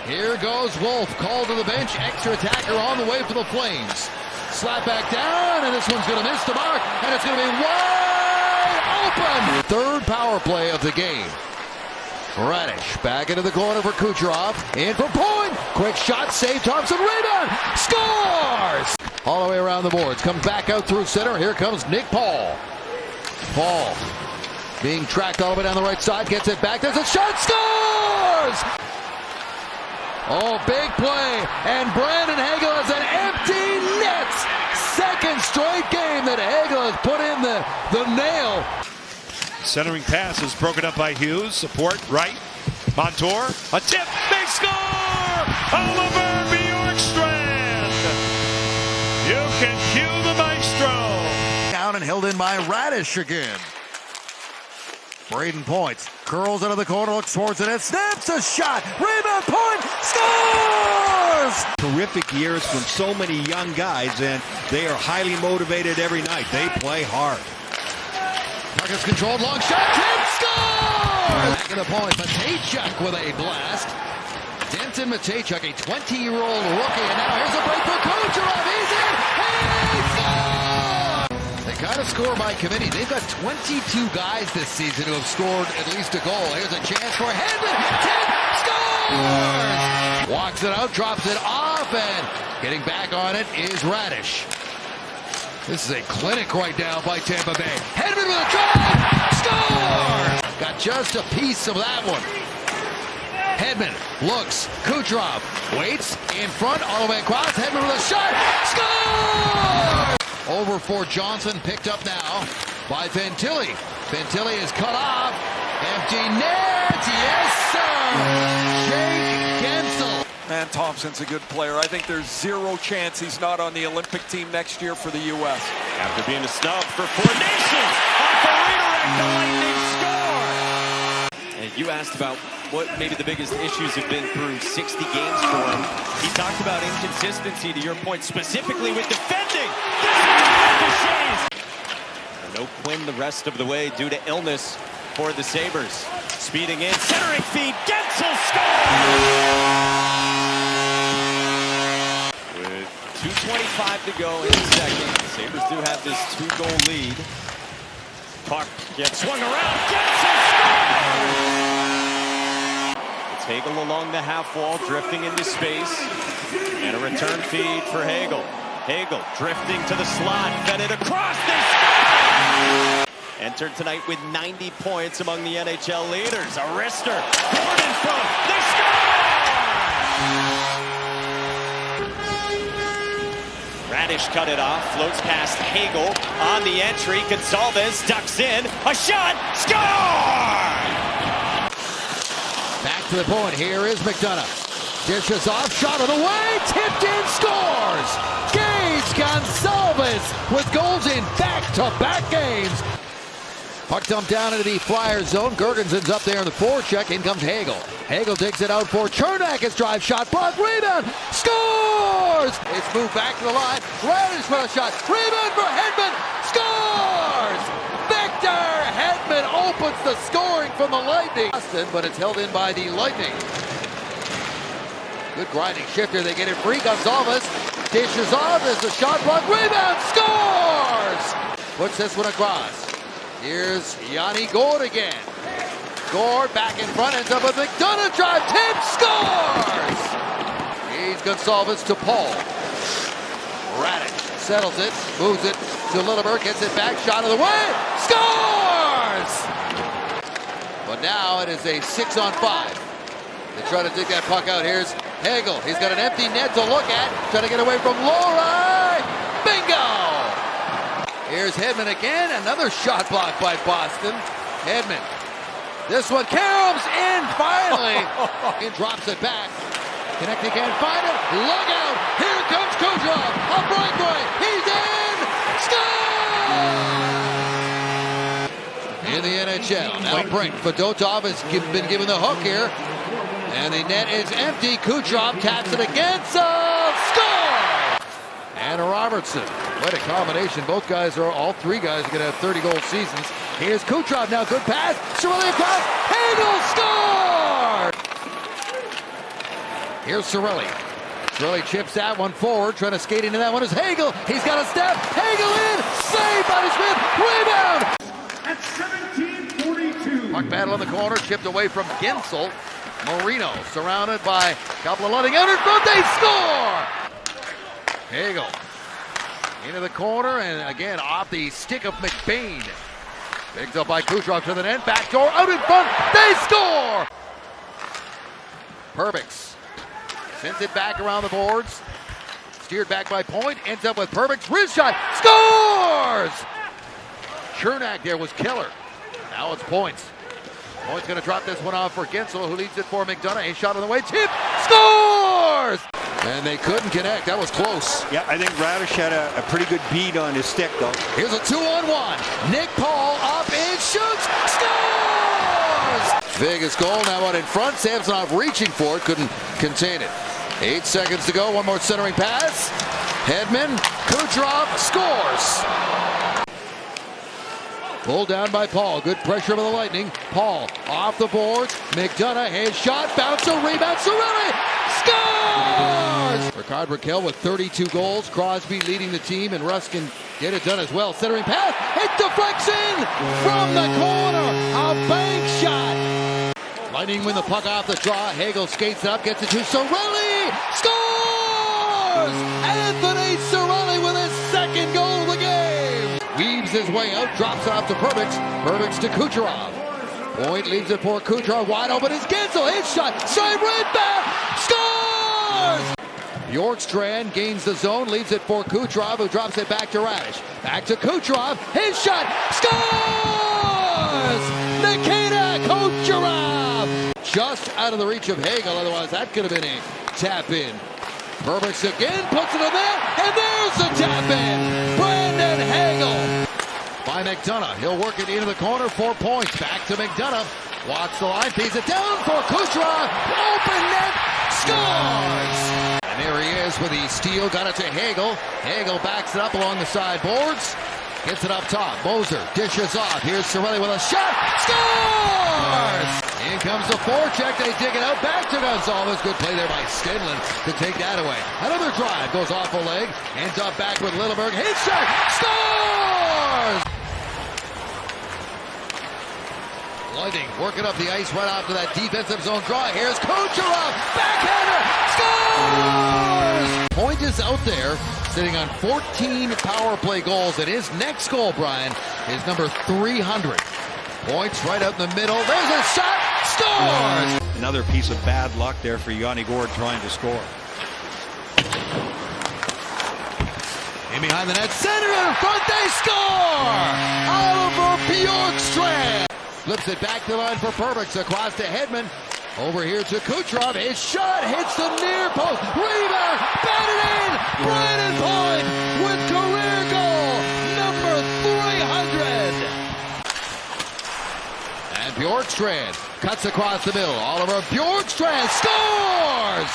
Here goes Wolf, called to the bench, extra attacker on the way for the Flames. Slap back down, and this one's gonna miss the mark, and it's gonna be wide open! Third power play of the game. Radish back into the corner for Kucherov. In for Point. Quick shot, save Thompson, rebound, scores! All the way around the boards. Comes back out through center. Here comes Nick Paul. Paul being tracked all the way down the right side. Gets it back. There's a shot, scores! Oh, big play. And Brandon Hagel has an empty net. Second straight game that Hagel has put in the nail. Centering pass is broken up by Hughes. Support right. Montour. A tip. They score! Oliver Bjorkstrand. You can cue the maestro. Down and held in by Radish again. Braden Point curls out of the corner, looks towards the net, snaps a shot. Rebound, Point scores! Terrific years from so many young guys, and they are highly motivated every night. They play hard. Puck is controlled, long shot, Tim scores! Back in the point, Matejchuk with a blast. Denton Matejchuk, a 20-year-old rookie, and now here's a break for Kucherov. He's in, he scores! They kind of score by committee. They've got 22 guys this season who have scored at least a goal. Here's a chance for Hedman. Tim scores! Walks it out, drops it off, and getting back on it is Radish. This is a clinic right now by Tampa Bay. Hedman with a drive! Score! Got just a piece of that one. Hedman looks. Kucherov waits in front, all the way across. Hedman with a shot. Score! for Johnson, picked up now by Fantilli. Fantilli is cut off. Empty net. Yes, sir. Jake Guentzel. Man, Thompson's a good player. I think there's zero chance he's not on the Olympic team next year for the U.S. After being a snub for Four Nations, off the redirect, the Lightning score. And you asked about what maybe the biggest issues have been through 60 games for him. He talked about inconsistency, to your point, specifically with defending. No Quinn the rest of the way due to illness for the Sabres. Speeding in, centering feed, Guentzel scores! With 2:25 to go in the second, the Sabres do have this 2-goal lead. Puck gets swung around, Guentzel scores! It's Hagel along the half wall, drifting into space, and a return feed for Hagel. Hagel drifting to the slot, fed it across, they score! Entered tonight with 90 points among the NHL leaders. Arister, Gordon front, they score! Radish cut it off, floats past Hagel on the entry. Gonsalves ducks in, a shot, score! Back to the point, here is McDonough. Dishes off, shot on the way, tipped in, scores! Gage Gonsalves with goals in back-to-back games. Puck dumped down into the Flyers zone. Girgenson's up there in the forecheck. In comes Hagel. Hagel takes it out for Chernak. His drive shot, blocked, rebound, scores! It's moved back to the line. Radish with a shot, rebound for Hedman, scores! Victor Hedman opens the scoring from the Lightning. But it's held in by the Lightning. Good grinding shifter. They get it free. Gonsalves dishes off. There's a shot, block, rebound, scores! Puts this one across. Here's Yanni Gourde again. Gourde back in front, ends up with McDonough, drive, tip, scores! He's Gonsalves to Paul. Radish settles it, moves it to Lilleberg, gets it back, shot of the way, scores! But now it is a 6-on-5. They try to dig that puck out. Here's Hagel. He's got an empty net to look at, trying to get away from Lori. Bingo! Here's Hedman again, another shot blocked by Boston. Hedman. This one comes in finally. He drops it back. Konecny can't find it. Look out. Here comes Kucherov. A breakaway. He's in. Score! In the NHL. Now Brink. Fedotov has been given the hook here. And the net is empty. Kucherov taps it against. Score! And Robertson. What a combination. Both guys all three guys are going to have 30-goal seasons. Here's Kucherov now. Good pass. Cirelli across. Hagel scores! Here's Cirelli. Cirelli chips that one forward. Trying to skate into that one is Hagel. He's got a step. Hagel in. Saved by Smith. Rebound. At 17:42. Puck battle in the corner. Chipped away from Guentzel. Marino surrounded by a couple of letting out in front. They score! Hagel into the corner, and again off the stick of McBain. Picked up by Kucherov to the net, backdoor out in front, they score! Perbix sends it back around the boards, steered back by Point, ends up with Perbix, wrist shot, scores! Chernak there was killer. Now it's Points. Point's going to drop this one off for Guentzel, who leads it for McDonough. A shot on the way, tip, scores! And they couldn't connect. That was close. Yeah, I think Radish had a pretty good beat on his stick, though. Here's a 2-on-1. Nick Paul up and shoots. Scores! Vegas goal now out in front. Samsonov reaching for it. Couldn't contain it. 8 seconds to go. One more centering pass. Hedman. Kucherov scores. Pulled down by Paul. Good pressure by the Lightning. Paul off the boards. McDonough, his shot, bounce, a rebound. Cirelli scores! Ricard Raquel with 32 goals. Crosby leading the team, and Russ can get it done as well. Centering pass. It deflects in from the corner. A bank shot. Lightning win the puck off the draw. Hagel skates it up, gets it to Cirelli. Scores! Anthony Cirelli with his second goal of the game. Weaves his way out, drops it off to Perbix. Perbix to Kucherov. Point leaves it for Kucherov. Wide open is Guentzel. His shot. Straight right back. Scores! Bjorkstrand gains the zone, leaves it for Kucherov, who drops it back to Radish. Back to Kucherov, his shot, scores! Nikita Kucherov! Just out of the reach of Hagel, otherwise that could have been a tap in. Perbix again, puts it in there, and there's the tap in! Brandon Hagel! By McDonough, he'll work it into the corner, 4 points. Back to McDonough, walks the line, feeds it down for Kucherov, open net, scores! And there he is with the steal, got it to Hagel. Hagel backs it up along the sideboards, gets it up top. Moser dishes off, here's Cirelli with a shot, scores! In comes the forecheck, they dig it out, back to Gonzalez. Good play there by Stenlund to take that away. Another drive, goes off a leg, ends up back with Lilleberg, his shot, scores! Lightning working up the ice right after that defensive zone draw. Here's Kucherov, backhander, scores! Point is out there, sitting on 14 power play goals, and his next goal, Brian, is number 300. Points right out in the middle. There's a shot, scores! Another piece of bad luck there for Yanni Gourde trying to score. In behind the net, center in front, they score! Oliver Bjorkstrand! Flips it back to the line for Perbix, across to Hedman. Over here to Kucherov, his shot hits the near post, rebound, batted in! Brandon Point with career goal, number 300! And Bjorkstrand cuts across the middle. Oliver Bjorkstrand scores!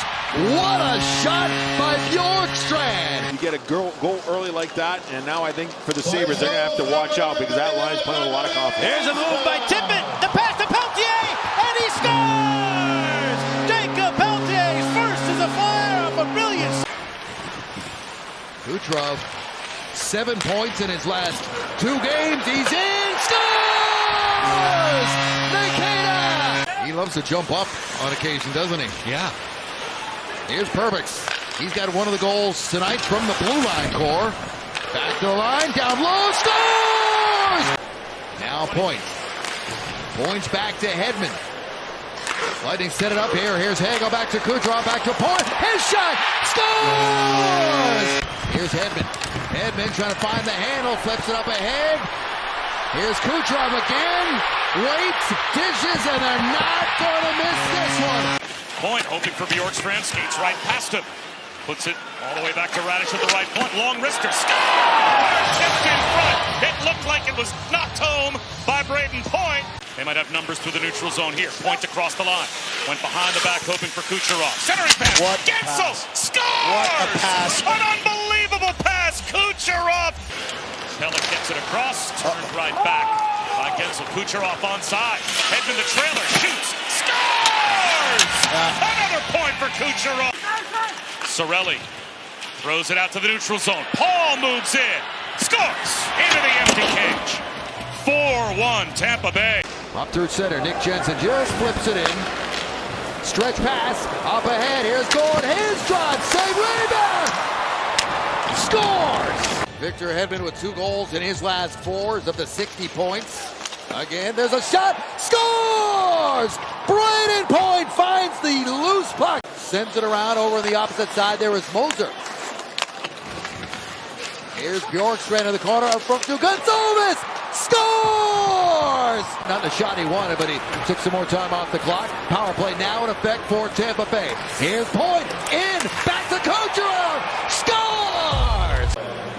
What a shot by Bjorkstrand! You get a goal early like that, and now I think for the Sabres, they're going to have to watch out because that line's playing with a lot of confidence. Here's a move by Tippett. The pass to Peltier, and he scores! Jacob Peltier's first is a flare off a brilliant. Kucherov, 7 points in his last 2 games. He's in, scores! Nikita! He loves to jump up on occasion, doesn't he? Yeah. Here's Perbix. He's got one of the goals tonight from the blue line core. Back to the line, down low, scores! Now Point. Points back to Hedman. Lightning set it up here. Here's Hagel back to Kucherov, back to Point. His shot, scores! Here's Hedman. Hedman trying to find the handle, flips it up ahead. Here's Kucherov again. Waits, dishes, and they're not going to miss this one. Point hoping for Bjorkstrand, skates right past him. Puts it all the way back to Radish at the right point. Long wrister, score! Tipped in front. It looked like it was knocked home by Brayden Point. They might have numbers through the neutral zone here. Point across the line. Went behind the back, hoping for Kucherov. Centering pass. What Gensel scores! What a pass. An unbelievable pass. Kucherov. Pelech gets it across. Turned right back by Gensel. Kucherov onside. Hedman the trailer. Shoots. Scores! Another point for Kucherov. Cirelli throws it out to the neutral zone. Paul moves in. Scores! Into the empty cage. 4-1 Tampa Bay. Up through center, Nick Jensen just flips it in. Stretch pass, up ahead, here's Gourde, his drive, save, rebound! Scores! Victor Hedman with 2 goals in his last 4, is up to 60 points. Again, there's a shot, scores! Brayden Point finds the loose puck. Sends it around over on the opposite side, there is Moser. Here's Bjorkstrand in the corner, up front to Gonzalez! Scores! Not the shot he wanted, but he took some more time off the clock. Power play now in effect for Tampa Bay. Here's Point, in, back to Kucherov! Scores!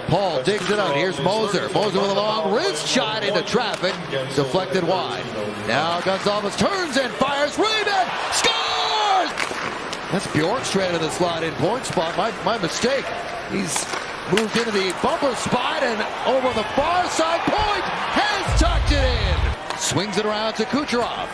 Paul digs it out. Here's Moser. Moser with a long wrist shot into traffic. Deflected wide. Now Gonzalez turns and fires. Rebound! Scores! That's Bjorkstrand in the slot in point spot. My mistake. He's moved into the bumper spot, and over on the far side, Point has tucked it in. Swings it around to Kucherov.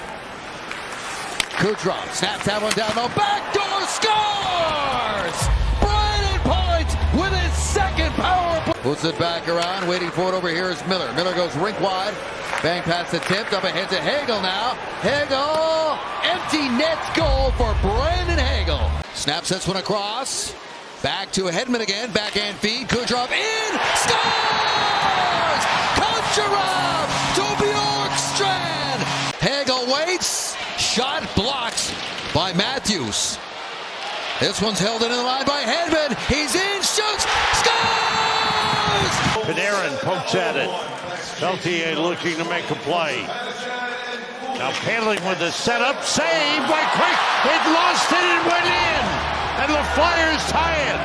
Kucherov snaps that one down. No, backdoor scores! Brayden Point with his second power play. Puts it back around, waiting for it over here is Miller. Miller goes rink wide. Bang pass attempt up ahead to Hagel now. Hagel, empty net goal for Brandon Hagel. Snaps this one across. Back to Hedman again, backhand feed, Kucherov in, scores! Kucherov to Bjorkstrand! Hagel waits, shot blocked by Matthews. This one's held into the line by Hedman. He's in, shoots, scores! Panarin pokes at it. Peltier looking to make a play. Now Paling with the setup, save by Quick. It lost it and went in. And the Flyers tie it.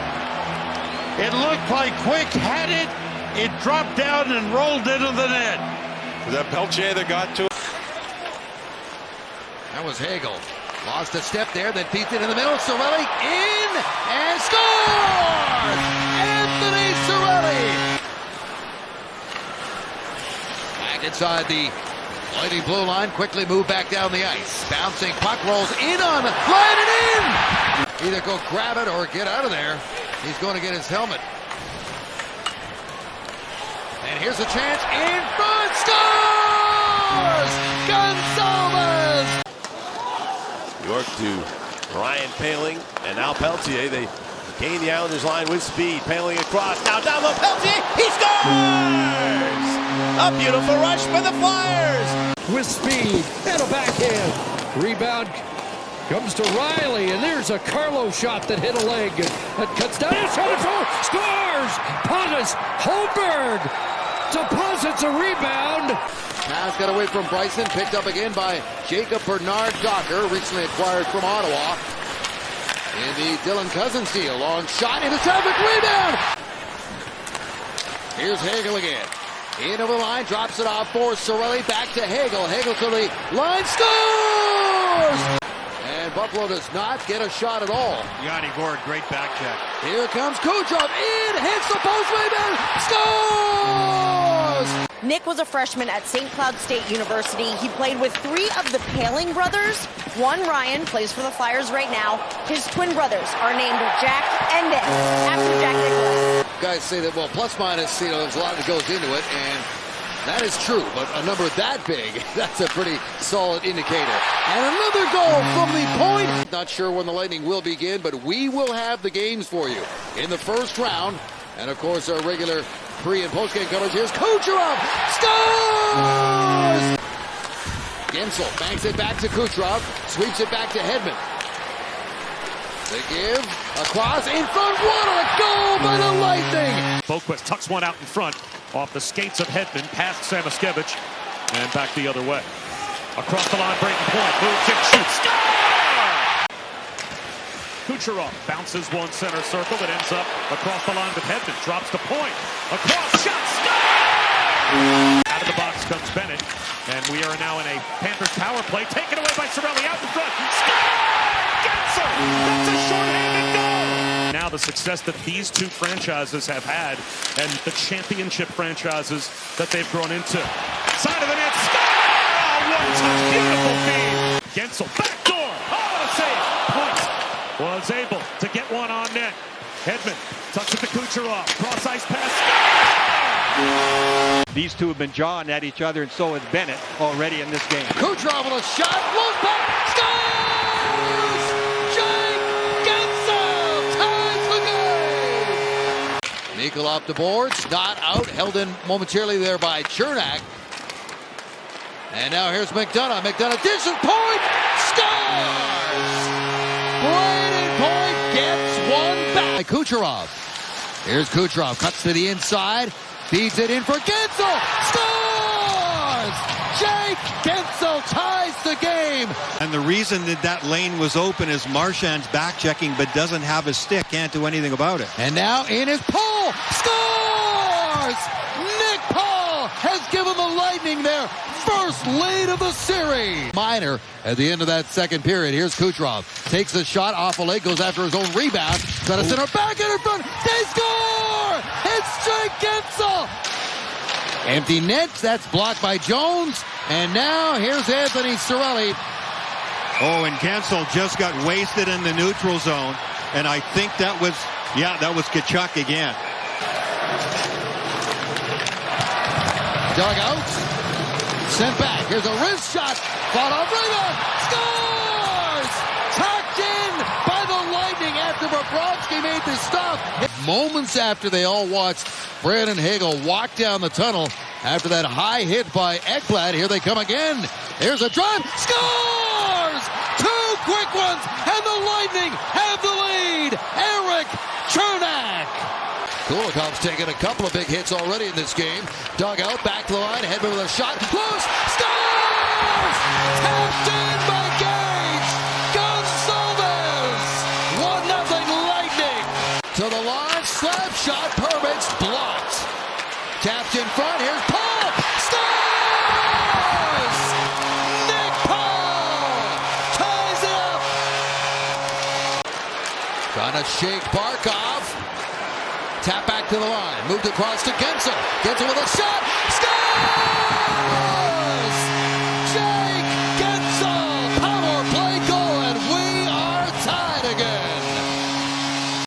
It looked like Quick had it. It dropped down and rolled into the net. Was that Peltier that got to it? That was Hagel. Lost a step there, then feeds it in the middle. Cirelli in and scores! Anthony Cirelli! Back inside the Lightning blue line, quickly move back down the ice. Bouncing puck rolls in on the line and in! Either go grab it or get out of there. He's going to get his helmet. And here's a chance in front, scores! Gonzalez! York to Ryan Paling and now Peltier. They gain the Islanders line with speed. Paling across. Now down low. Peltier. He scores! A beautiful rush by the Flyers. With speed and a backhand. Rebound comes to Riley, and there's a Carlo shot that hit a leg. That cuts down. Shot it for scores! Pontus Holmberg deposits a rebound. Pass got away from Bryson, picked up again by Jacob Bernard Docker, recently acquired from Ottawa. In the Dylan Cousins deal, long shot into traffic, rebound! Here's Hagel again. In over the line, drops it off for Cirelli, back to Hagel. Hagel to the line, scores! And Buffalo does not get a shot at all. Yanni Gourde, great back check. Here comes Kucherov, in, hits the post, rebound, scores! Nick was a freshman at St. Cloud State University. He played with 3 of the Paling brothers. One, Ryan, plays for the Flyers right now. His twin brothers are named Jack and Nick, after Jack Nicklaus. Guys say that, well, plus minus, there's a lot that goes into it, and that is true, but a number that big, that's a pretty solid indicator. And another goal from the point. Not sure when the Lightning will begin, but we will have the games for you in the first round. And, of course, our regular pre- and post-game coverage. Here's Kucherov. Scores! Gensel banks it back to Kucherov. Sweeps it back to Hedman. They give across in front. What a goal by the Lightning! Boquist tucks one out in front off the skates of Hedman, past Samoskevich, and back the other way. Across the line, breaking point. Moves in, shoots. Score! Kucherov bounces one center circle that ends up across the line with Hedman. Drops the point. Across, shot, score! Out of the box comes Bennett. And we are now in a Panthers power play. Taken away by Cirelli out in front. Score! Gensel! That's a short-handed goal! Now the success that these two franchises have had and the championship franchises that they've grown into. Side of the net. Score! Oh, one-touch, beautiful feed. Gensel, backdoor. Oh, what a save. Point. Was able to get one on net. Hedman tucks it to Kucherov. Cross ice pass. These two have been jawing at each other, and so has Bennett already in this game. Kucherov with a shot. Look back. Scores! Jake Gensel ties the game. Mikkel off the boards. Not out. Held in momentarily there by Chernak. And now here's McDonough. McDonough dishes point. Scores! Brayden Point gets one back. Kucherov. Here's Kucherov. Cuts to the inside. Feeds it in for Gensel. Scores! Jake Gensel ties the game. And the reason that that lane was open is Marchand's back checking but doesn't have his stick. Can't do anything about it. And now in his Paul. Scores! Nick Paul has given the Lightning their first lead of the series. Minor at the end of that second period. Here's Kucherov. Takes the shot off a leg, goes after his own rebound. Got a center back in front. They score! It's Jake Gensel! Empty net. That's blocked by Jones. And now here's Anthony Cirelli. Oh, and Gensel just got wasted in the neutral zone. And I think that was Tkachuk again. Dug out. Sent back. Here's a wrist shot. Fought off rebound. Scores! Tucked in by the Lightning after Bobrovsky made the stop. Moments after they all watched Brandon Hagel walk down the tunnel after that high hit by Ekblad. Here they come again. Here's a drive. Scores! 2 quick ones, and the Lightning have the lead. Erik Cernak. Kulikov's taken a couple of big hits already in this game. Dug out, back to the line, Hedman with a shot, loose, scores! Tapped in by Gage. Gonzalez. 1-0 Lightning. To the line, slap shot, Permits, blocked. Tapped in front, here's Paul, scores! Nick Paul ties it up. Trying to shake Barkov. Tap back to the line. Moved across to Gensel.